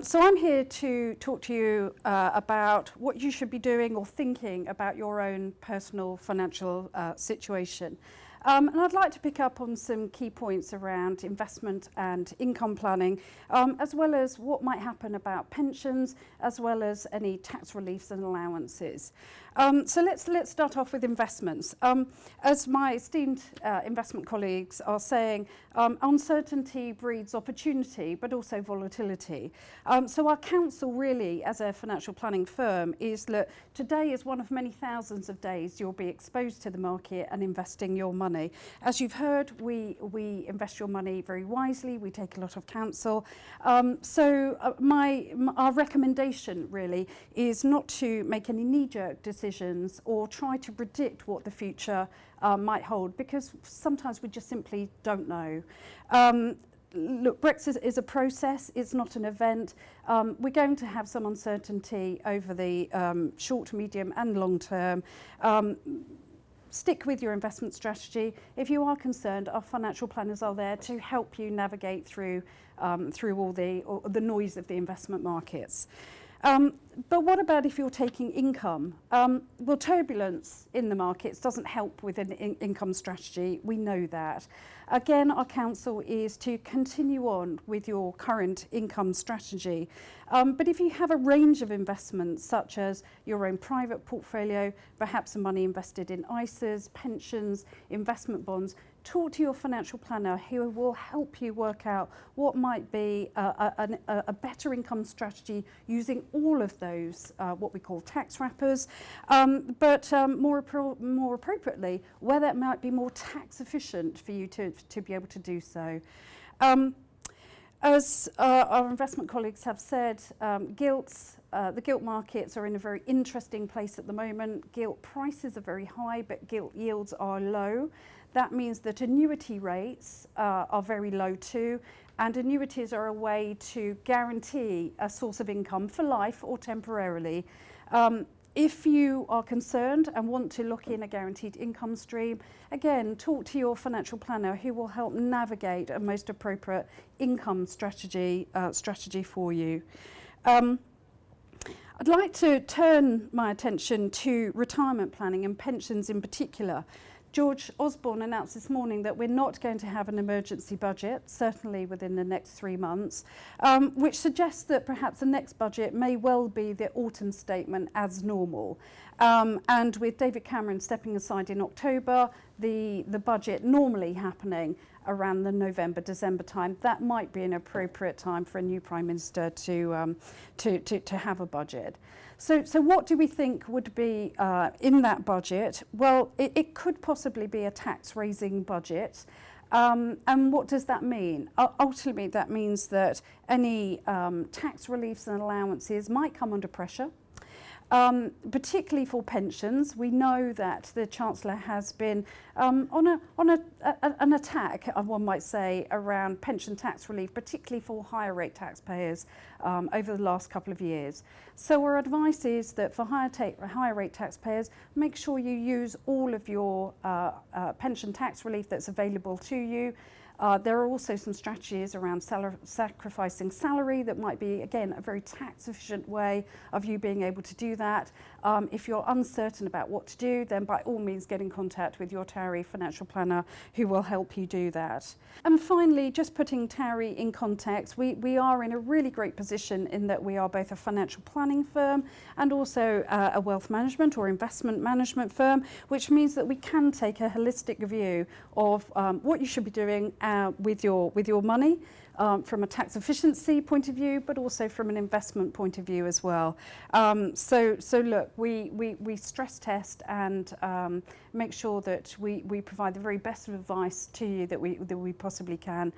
So I'm here to talk to you about what you should be doing or thinking about your own personal financial situation. And I'd like to pick up on some key points around investment and income planning, as well as what might happen about pensions, as well as any tax reliefs and allowances. So let's start off with investments. As my esteemed investment colleagues are saying, uncertainty breeds opportunity, but also volatility. So our counsel really, as a financial planning firm, is that today is one of many thousands of days you'll be exposed to the market and investing your money. As you've heard, we invest your money very wisely. We take a lot of counsel. Our recommendation really is not to make any knee-jerk decisions or try to predict what the future might hold, because sometimes we just simply don't know. Look, Brexit is a process, it's not an event. We're going to have some uncertainty over the short, medium and long term. Stick with your investment strategy. If you are concerned, our financial planners are there to help you navigate through all the noise of the investment markets. But what about if you're taking income? Well, turbulence in the markets doesn't help with an income strategy. We know that. Again, our counsel is to continue on with your current income strategy. But if you have a range of investments, such as your own private portfolio, perhaps some money invested in ISAs, pensions, investment bonds, talk to your financial planner who will help you work out what might be a better income strategy using all of those, what we call tax wrappers, but more appropriately, where that might be more tax efficient for you to be able to do so. As our investment colleagues have said, the gilt markets are in a very interesting place at the moment. Gilt prices are very high, but gilt yields are low. That means that annuity rates are very low too, and annuities are a way to guarantee a source of income for life or temporarily. If you are concerned and want to lock in a guaranteed income stream, again, talk to your financial planner who will help navigate a most appropriate income strategy for you. I'd like to turn my attention to retirement planning and pensions in particular. George Osborne announced this morning that we're not going to have an emergency budget, certainly within the next 3 months, which suggests that perhaps the next budget may well be the autumn statement as normal. And with David Cameron stepping aside in October, the budget normally happening around the November-December time, that might be an appropriate time for a new Prime Minister to have a budget. So what do we think would be in that budget? Well, it could possibly be a tax-raising budget. And what does that mean? Ultimately, that means that any tax reliefs and allowances might come under pressure. Particularly for pensions. We know that the Chancellor has been on an attack, one might say, around pension tax relief, particularly for higher rate taxpayers over the last couple of years. So our advice is that for higher rate taxpayers, make sure you use all of your pension tax relief that's available to you. There are also some strategies around sacrificing salary that might be, again, a very tax-efficient way of you being able to do that. If you're uncertain about what to do, then by all means get in contact with your Towery financial planner who will help you do that. And finally, just putting Towery in context, we are in a really great position in that we are both a financial planning firm and also a wealth management or investment management firm, which means that we can take a holistic view of what you should be doing with your money from a tax efficiency point of view, but also from an investment point of view as well. So look, we stress test and make sure that we provide the very best of advice to you that we possibly can.